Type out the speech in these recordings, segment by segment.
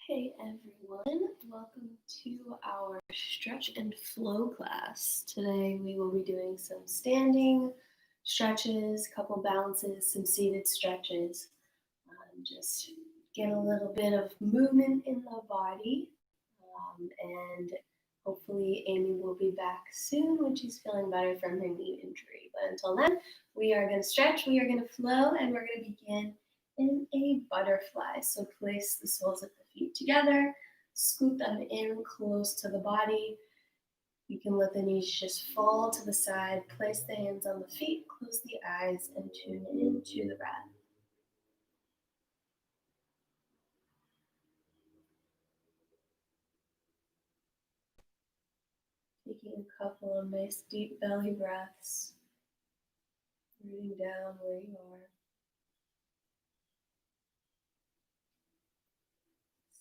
Hey everyone, welcome to our stretch and flow class. Today we will be doing some standing stretches, a couple balances, some seated stretches. Just get a little bit of movement in the body, and hopefully Amy will be back soon when she's feeling better from her knee injury. But until then, we are going to stretch, we are going to flow, and we're going to begin in a butterfly. So place the soles of the feet together, scoot them in close to the body. You can let the knees just fall to the side, place the hands on the feet, close the eyes, and tune into the breath. Taking a couple of nice deep belly breaths, rooting down where you are.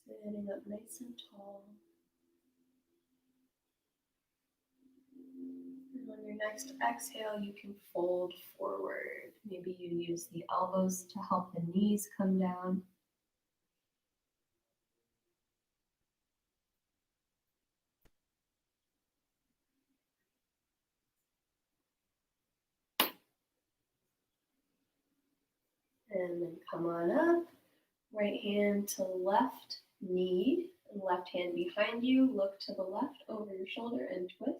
Sitting up nice and tall. And on your next exhale, you can fold forward. Maybe you use the elbows to help the knees come down. And then come on up. Right hand to left knee, and left hand behind you. Look to the left over your shoulder and twist.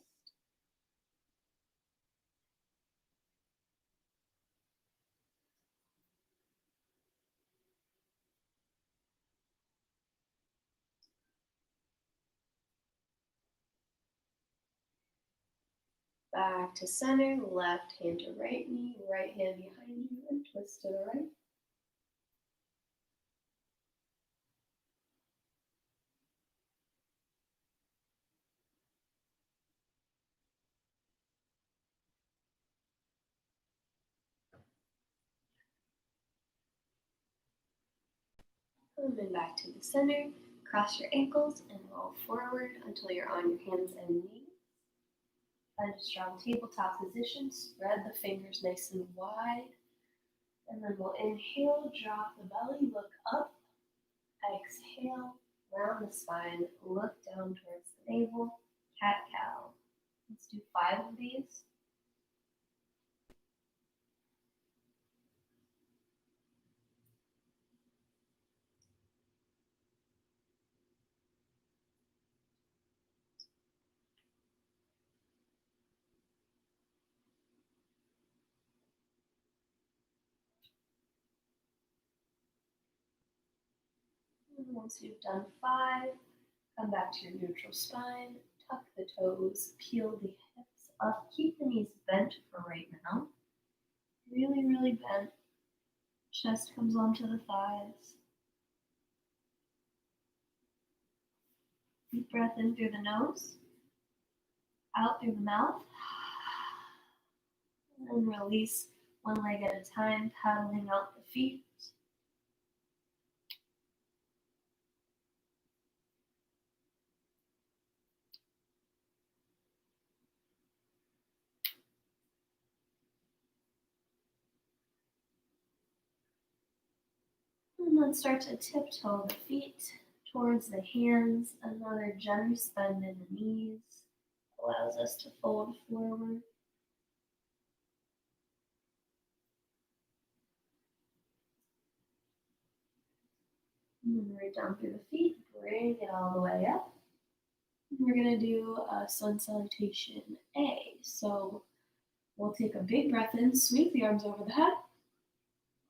Back to center, left hand to right knee, right hand behind you, and twist to the right. And then back to the center. Cross your ankles and roll forward until you're on your hands and knees. Find a strong tabletop position. Spread the fingers nice and wide. And then we'll inhale, drop the belly, look up. Exhale, round the spine, look down towards the navel. Cat-cow. Let's do 5 of these. And once you've done 5, come back to your neutral spine, tuck the toes, peel the hips up, keep the knees bent for right now. Really, really bent. Chest comes onto the thighs. Deep breath in through the nose, out through the mouth, and release one leg at a time, paddling out the feet. And then start to tiptoe the feet towards the hands. Another generous bend in the knees allows us to fold forward. And then right down through the feet, bring it all the way up. And we're going to do a sun salutation A. So we'll take a big breath in, sweep the arms over the head.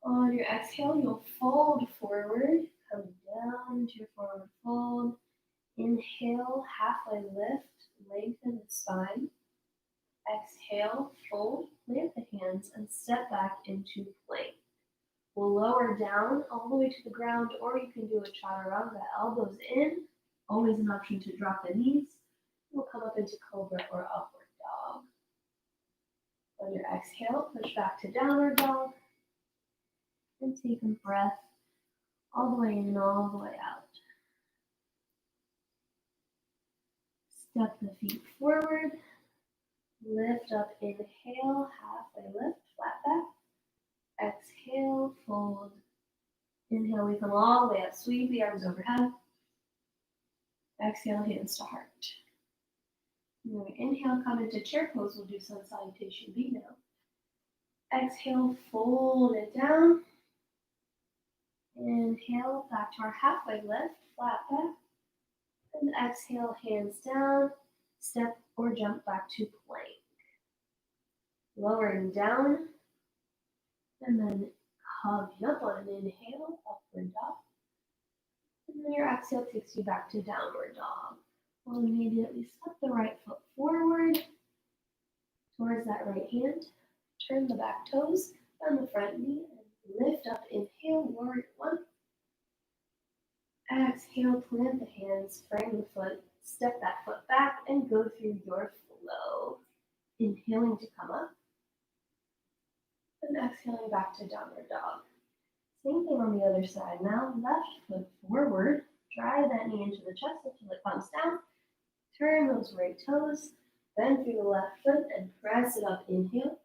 On your exhale, you'll fold forward, come down into your forward fold. Inhale, halfway lift, lengthen the spine. Exhale, fold, plant the hands, and step back into plank. We'll lower down all the way to the ground, or you can do a chaturanga, elbows in, always an option to drop the knees. We'll come up into cobra or upward dog. On your exhale, push back to downward dog, and take a breath all the way in, all the way out. Step the feet forward, lift up, inhale, halfway lift, flat back. Exhale, fold. Inhale, we come all the way up, sweep the arms overhead. Exhale, hands to heart. I'm going to inhale, come into chair pose. We'll do sun salutation B now. Exhale, fold it down. Inhale, back to our halfway lift, flat back. And exhale, hands down, step or jump back to plank. Lowering down, and then coming up on an inhale, upward dog. And then your exhale takes you back to downward dog. We'll immediately step the right foot forward towards that right hand. Turn the back toes on the front knee and lift up. Inhale, warrior one. Exhale, plant the hands, frame the foot, step that foot back and go through your flow. Inhaling to come up. And exhaling back to downward dog. Same thing on the other side. Now left foot forward. Drive that knee into the chest until it comes down. Turn those right toes. Bend through the left foot and press it up. Inhale.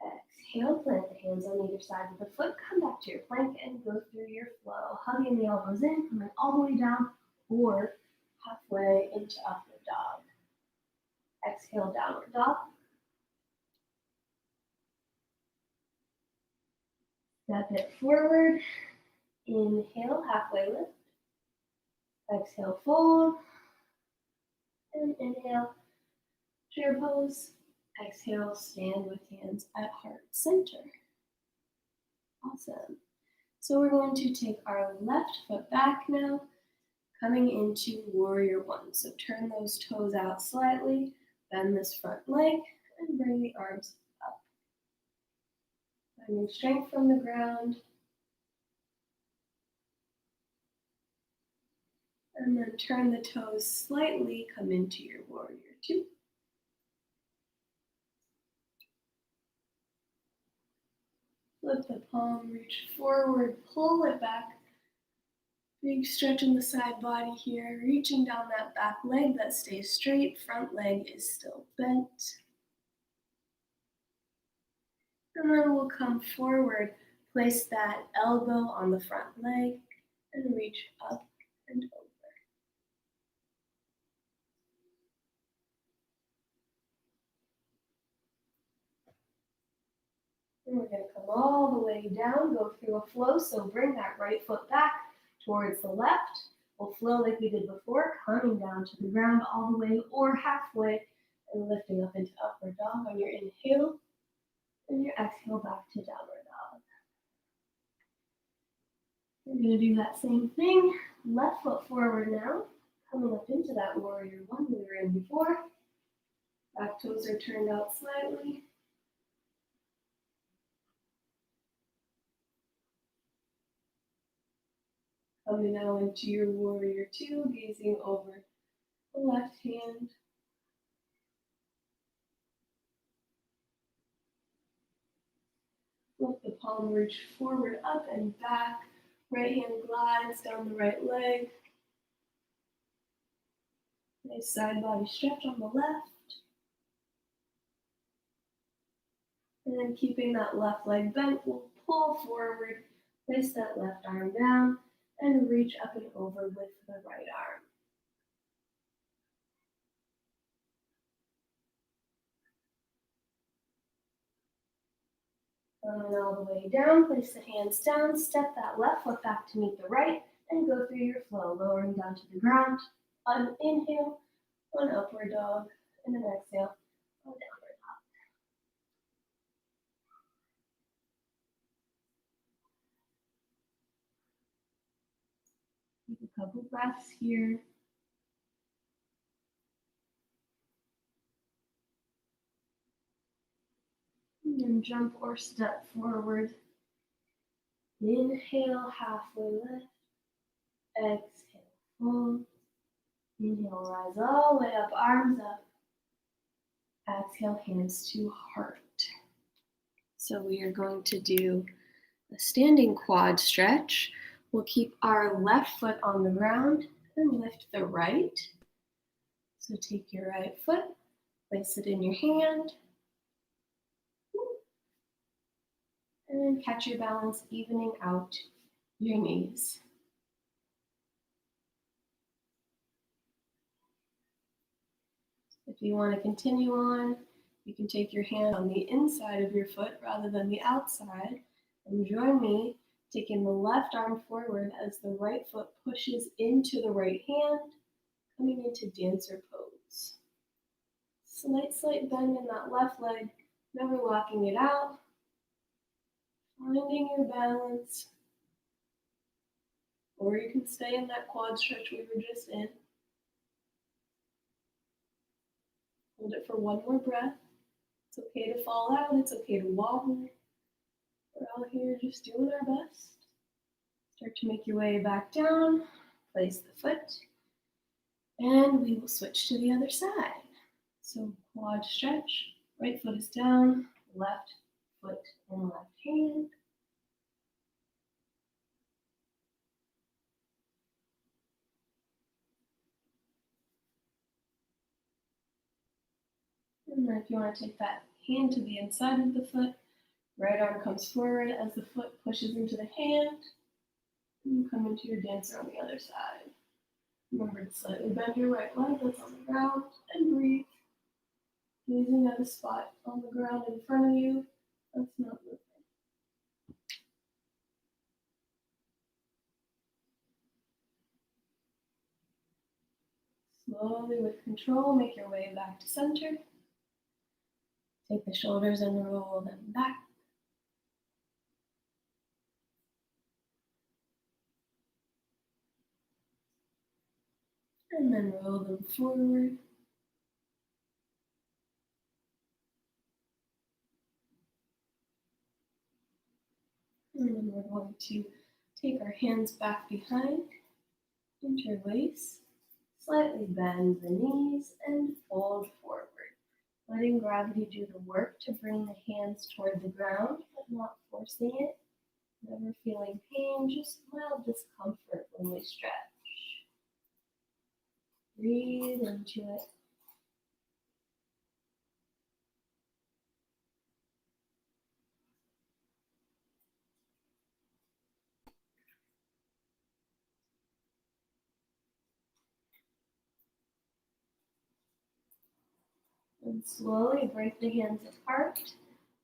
Exhale, plant the hands on either side of the foot. Come back to your plank and go through your flow. Hugging the elbows in, coming all the way down or halfway into upward dog. Exhale, downward dog. Step it forward. Inhale, halfway lift. Exhale, fold. And inhale, chair pose. Exhale, stand with hands at heart center. Awesome. So we're going to take our left foot back now, coming into warrior one. So turn those toes out slightly, bend this front leg, and bring the arms up. Finding strength from the ground. And then turn the toes slightly, come into your warrior two. Flip the palm, reach forward, pull it back. Big stretch in the side body here, reaching down that back leg that stays straight, front leg is still bent. And then we'll come forward, place that elbow on the front leg, and reach up and over. And we're going to come all the way down, go through a flow, so bring that right foot back towards the left. We'll flow like we did before, coming down to the ground all the way or halfway, and lifting up into upward dog on your inhale, and your exhale back to downward dog. We're going to do that same thing, left foot forward now, coming up into that warrior one we were in before. Back toes are turned out slightly. Coming now into your warrior two, gazing over the left hand. Flip the palm, reach forward, up and back. Right hand glides down the right leg. Nice side body stretch on the left. And then keeping that left leg bent, we'll pull forward, place that left arm down, and reach up and over with the right arm. Coming all the way down, place the hands down, step that left foot back to meet the right, and go through your flow, lowering down to the ground. On inhale, on upward dog, and then exhale, on downward dog. Take a couple breaths here. And then jump or step forward. Inhale, halfway lift. Exhale, fold. Inhale, rise all the way up, arms up. Exhale, hands to heart. So we are going to do a standing quad stretch. We'll keep our left foot on the ground and lift the right. So take your right foot, place it in your hand, and then catch your balance, evening out your knees. If you want to continue on, you can take your hand on the inside of your foot rather than the outside and join me taking the left arm forward as the right foot pushes into the right hand, coming into dancer pose. Slight bend in that left leg, never locking it out. Finding your balance. Or you can stay in that quad stretch we were just in. Hold it for one more breath. It's okay to fall out, it's okay to wobble. We're all here just doing our best. Start to make your way back down. Place the foot. And we will switch to the other side. So quad stretch, right foot is down, left foot and left hand. And then if you want to take that hand to the inside of the foot, right arm comes forward as the foot pushes into the hand. And come into your dancer on the other side. Remember to slightly bend your right leg that's on the ground and breathe. Gazing at a spot on the ground in front of you that's not moving. Slowly with control, make your way back to center. Take the shoulders and roll them back. And then roll them forward. And then we're going to take our hands back behind, interlace, slightly bend the knees, and fold forward. Letting gravity do the work to bring the hands toward the ground, but not forcing it. Never feeling pain, just mild discomfort when we stretch. Breathe into it. And slowly break the hands apart,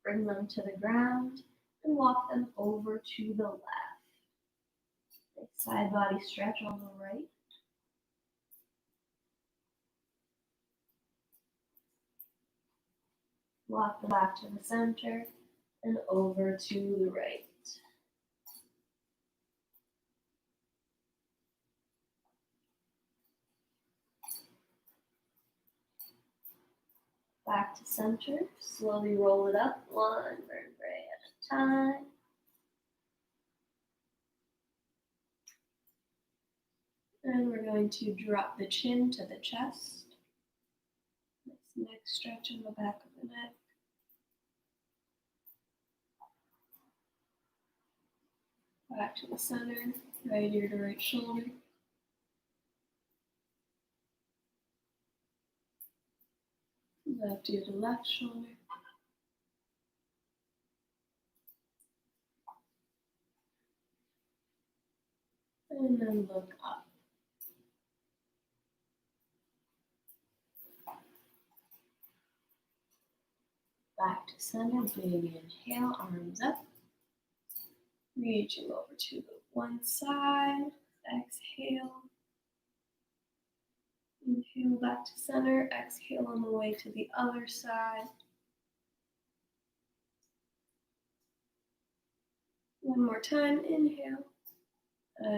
bring them to the ground, and walk them over to the left. Side body stretch on the right. Walk them back to the center and over to the right. Back to center. Slowly roll it up, one vertebrae at a time. And we're going to drop the chin to the chest. Nice neck stretch in the back of the neck. Back to the center, right ear to right shoulder. Left ear to left shoulder. And then look up. Back to center, big inhale, arms up. Reaching over to the one side. Exhale. Inhale back to center. Exhale on the way to the other side. One more time. Inhale.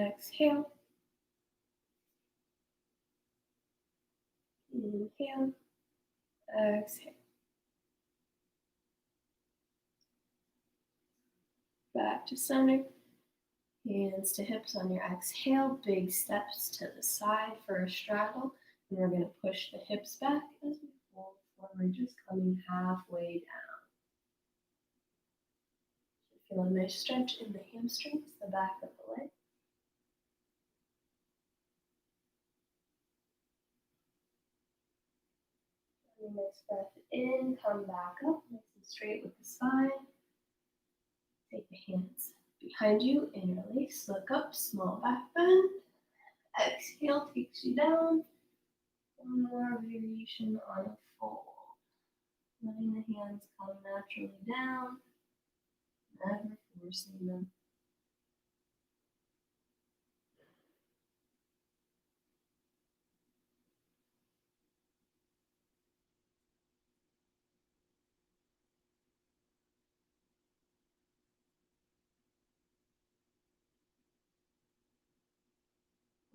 Exhale. Inhale. Exhale. Back to center. Hands to hips on your exhale. Big steps to the side for a straddle. And we're going to push the hips back as we fold forward, just coming halfway down. Feel a nice stretch in the hamstrings, the back of the leg. Nice breath in, come back up, nice and straight with the spine. Take the hands behind you, interlace, look up, small back bend. Exhale takes you down. One more variation on a fold. Letting the hands come naturally down, never forcing them.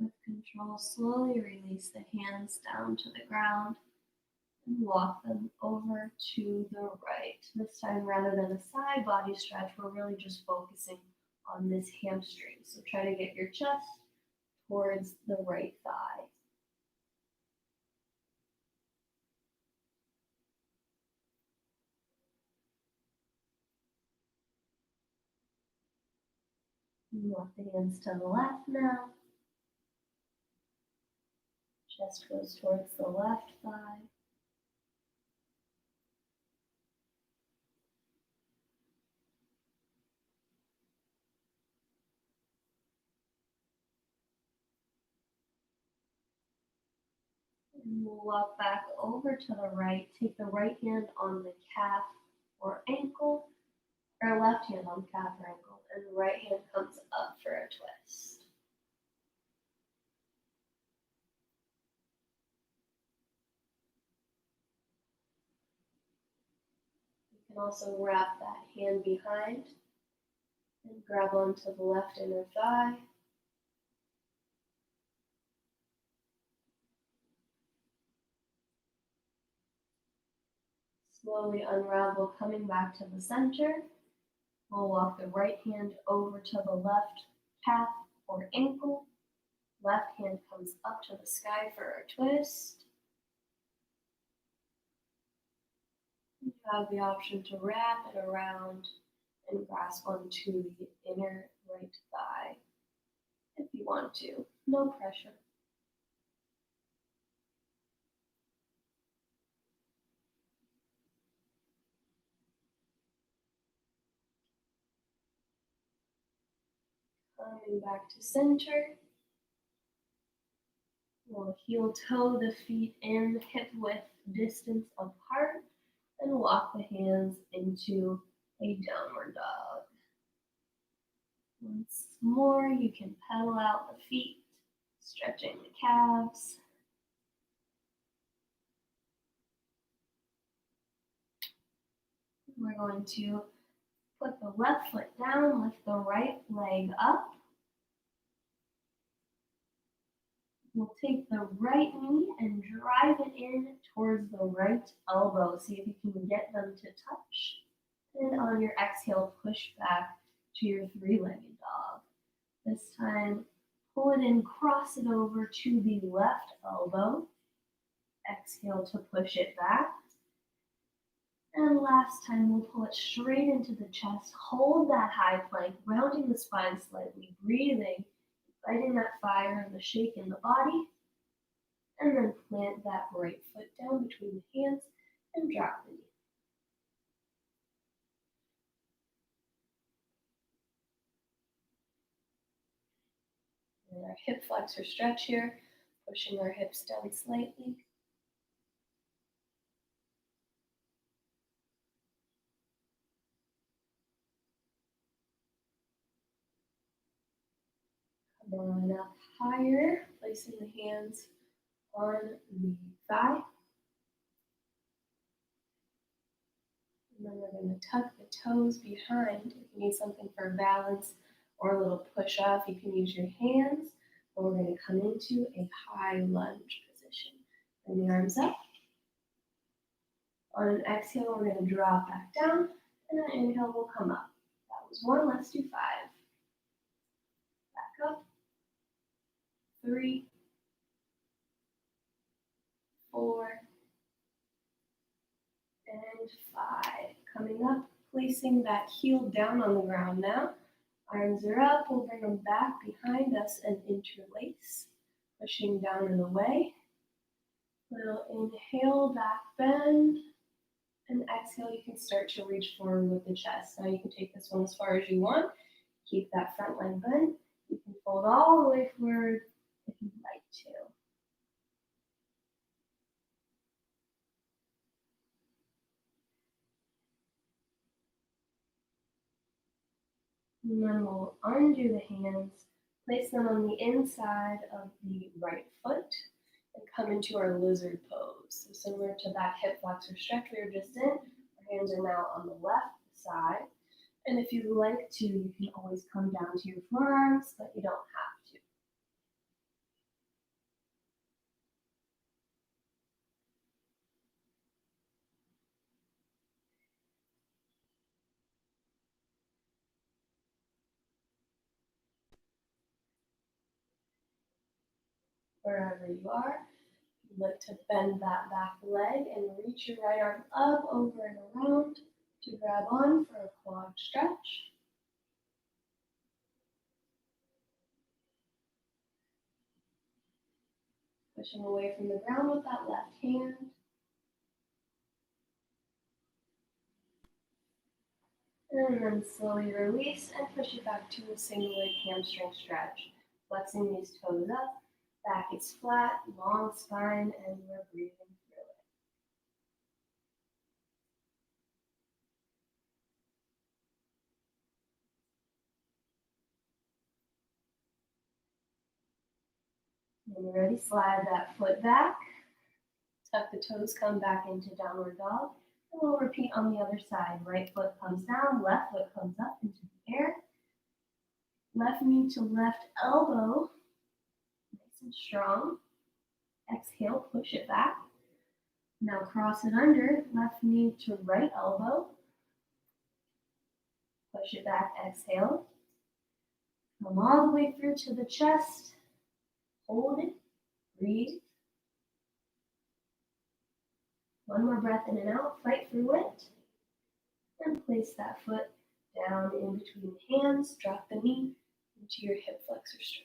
With control, slowly release the hands down to the ground and walk them over to the right. This time, rather than a side body stretch, we're really just focusing on this hamstring. So try to get your chest towards the right thigh. And walk the hands to the left now. Chest goes towards the left thigh. And we'll walk back over to the right. Take the right hand on the calf or ankle, or left hand on calf or ankle, and the right hand comes up for a twist. You can also wrap that hand behind and grab onto the left inner thigh. Slowly unravel, coming back to the center. We'll walk the right hand over to the left calf or ankle. Left hand comes up to the sky for a twist. You have the option to wrap it around and grasp onto the inner right thigh if you want to. No pressure. Coming back to center. We'll heel toe the feet in hip width distance apart and walk the hands into a downward dog. Once more, you can pedal out the feet, stretching the calves. We're going to put the left foot down, lift the right leg up. We'll take the right knee and drive it in towards the right elbow. See if you can get them to touch. And on your exhale, push back to your three-legged dog. This time, pull it in, cross it over to the left elbow. Exhale to push it back. And last time, we'll pull it straight into the chest. Hold that high plank, rounding the spine slightly, breathing, fighting that fire and the shake in the body. And then plant that right foot down between the hands and drop the knee. And our hip flexor stretch here, pushing our hips down slightly. Come on up higher, placing the hands on the thigh. And then we're going to tuck the toes behind. If you need something for balance or a little push off, you can use your hands. But we're going to come into a high lunge position. Bring the arms up. On an exhale, we're going to drop back down. And an inhale will come up. That was 1. Let's do 5. Back up. 3, 4, and 5. Coming up, placing that heel down on the ground now. Arms are up, we'll bring them back behind us and interlace, pushing down and away. Little inhale, back bend, and exhale, you can start to reach forward with the chest. Now you can take this one as far as you want. Keep that front leg bent. You can fold all the way forward if you'd like to. And then we'll undo the hands, place them on the inside of the right foot, and come into our lizard pose. So similar to that hip flexor stretch we were just in, our hands are now on the left side. And if you'd like to, you can always come down to your forearms, but you don't have to. Wherever you are, you'd like to bend that back leg and reach your right arm up, over, and around to grab on for a quad stretch. Pushing away from the ground with that left hand. And then slowly release and push it back to a single leg hamstring stretch. Flexing these toes up, back is flat, long spine, and we're breathing through it. When you're ready, slide that foot back, tuck the toes, come back into downward dog. And we'll repeat on the other side. Right foot comes down, left foot comes up into the air. Left knee to left elbow, nice and strong. Exhale, push it back. Now cross it under, left knee to right elbow. Push it back, exhale. Come all the way through to the chest. Hold it, breathe. One more breath in and out, fight through it. And place that foot down in between the hands. Drop the knee into your hip flexor stretch.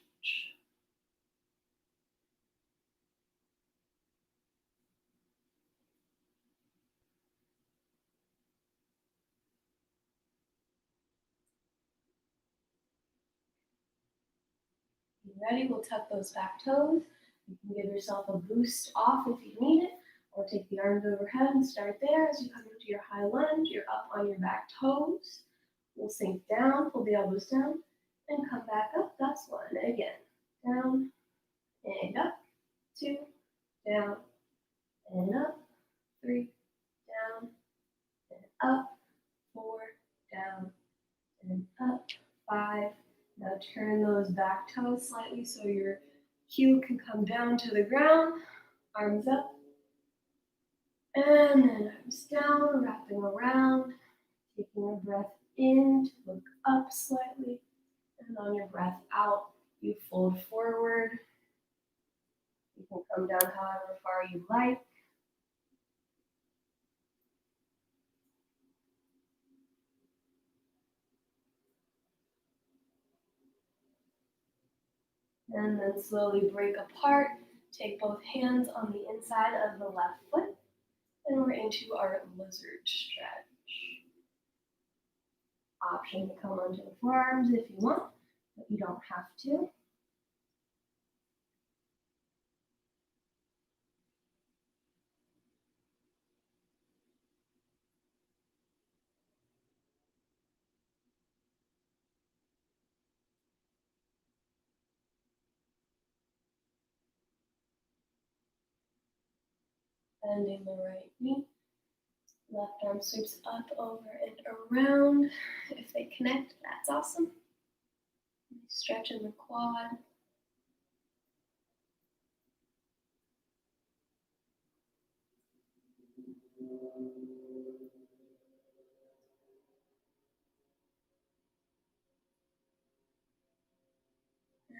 Ready? We'll tuck those back toes. You can give yourself a boost off if you need it, or take the arms overhead and start there. As you come into your high lunge, you're up on your back toes. We'll sink down, pull the elbows down, and come back up. That's one. Again, down and up, 2, down and up, 3, down and up, 4, down and up, 5. Now turn those back toes slightly so your heel can come down to the ground. Arms up. And then arms down, wrapping around. Taking a breath in to look up slightly. And on your breath out, you fold forward. You can come down however far you like. And then slowly break apart. Take both hands on the inside of the left foot. And we're into our lizard stretch. Option to come onto the forearms if you want, but you don't have to. Bending the right knee. Left arm sweeps up, over, and around. If they connect, that's awesome. Stretch in the quad.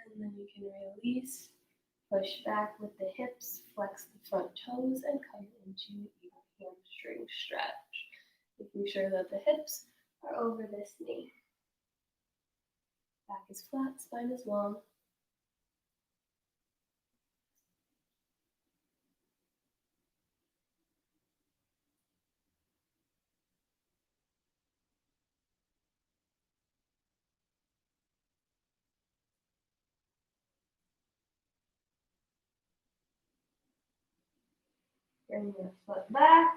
And then you can release, push back with the hips, flex the front toes, and come into your hamstring stretch. Making sure that the hips are over this knee. Back is flat, spine is long. Bring your foot back.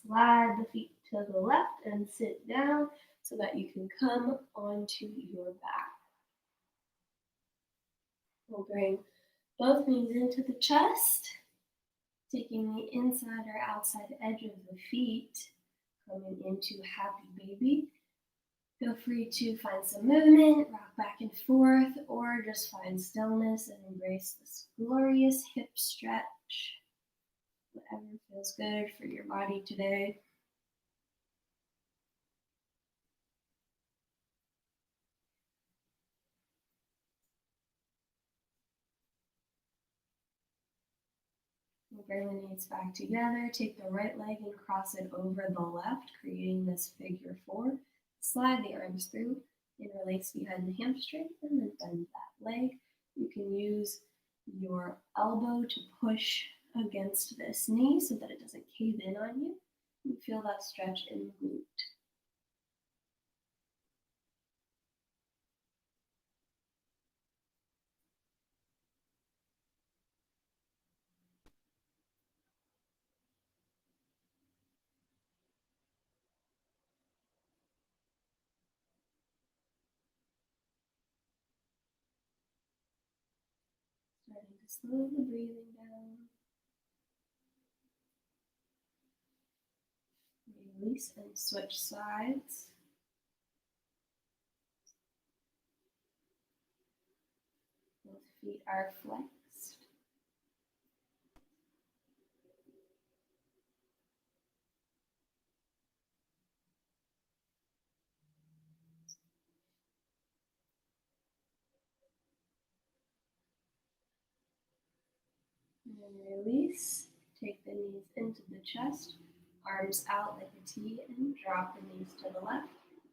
Slide the feet to the left and sit down. so that you can come onto your back. We'll bring both knees into the chest, taking the inside or outside edge of the feet, coming into happy baby. Feel free to find some movement, rock back and forth, or just find stillness and embrace this glorious hip stretch. Whatever feels good for your body today. We'll bring the knees back together. Take the right leg and cross it over the left, creating this figure four. Slide the arms through, interlace behind the hamstring, and then bend that leg. You can use your elbow to push against this knee so that it doesn't cave in on you. You feel that stretch in the glute. Starting to slow the breathing down. Release and switch sides. Both feet are flexed. And then release. Take the knees into the chest, arms out like a T, and drop the knees to the left,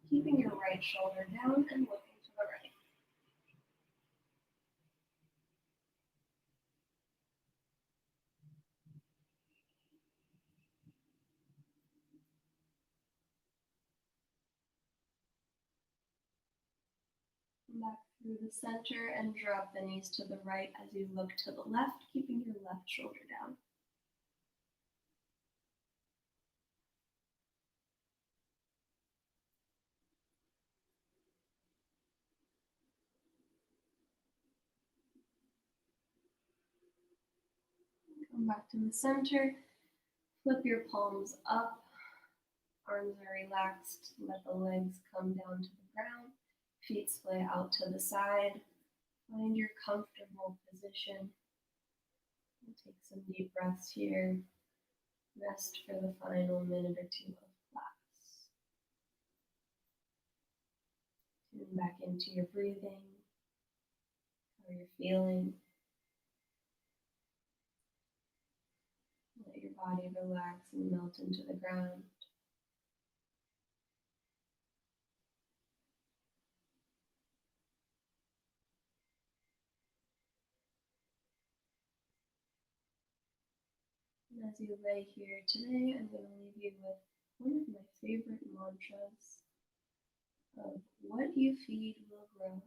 keeping your right shoulder down and looking to the right. Come back through the center and drop the knees to the right as you look to the left, keeping your left shoulder down. Come back to the center, flip your palms up, arms are relaxed, let the legs come down to the ground, feet splay out to the side. Find your comfortable position. Take some deep breaths here. Rest for the final minute or two of class. Tune back into your breathing, how you're feeling. Let your body relax and melt into the ground. And as you lay here today, I'm going to leave you with one of my favorite mantras of what you feed will grow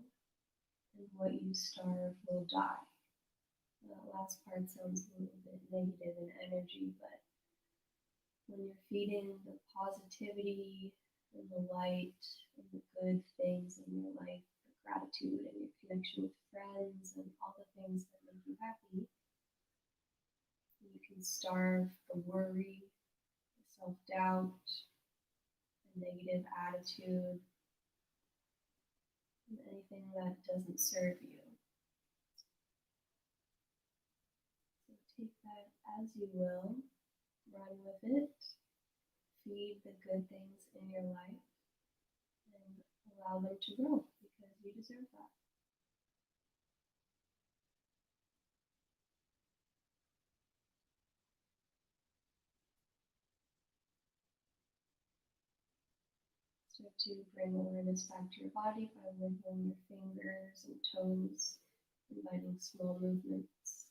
and what you starve will die. That last part sounds a little bit negative in energy, but when you're feeding the positivity and the light and the good things in your life, the gratitude and your connection with friends and all the things that make you happy, you can starve the worry, the self-doubt, the negative attitude, and anything that doesn't serve you. So take that as you will, run with it, feed the good things in your life, and allow them to grow because you deserve that. Start to bring awareness back to your body by wiggling your fingers and toes, inviting small movements.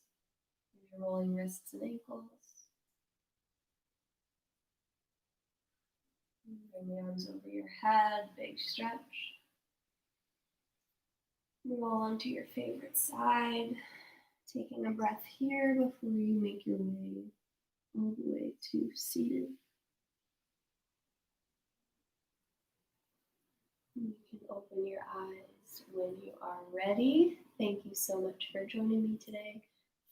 Maybe rolling wrists and ankles. Bring the arms over your head, big stretch. Roll onto your favorite side, taking a breath here before you make your way all the way to seated. open your eyes when you are ready. Thank you so much for joining me today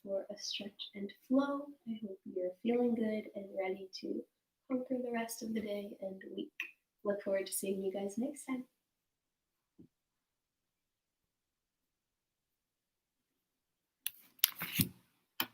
for a stretch and flow. I hope you're feeling good and ready to conquer the rest of the day and week. Look forward to seeing you guys next time.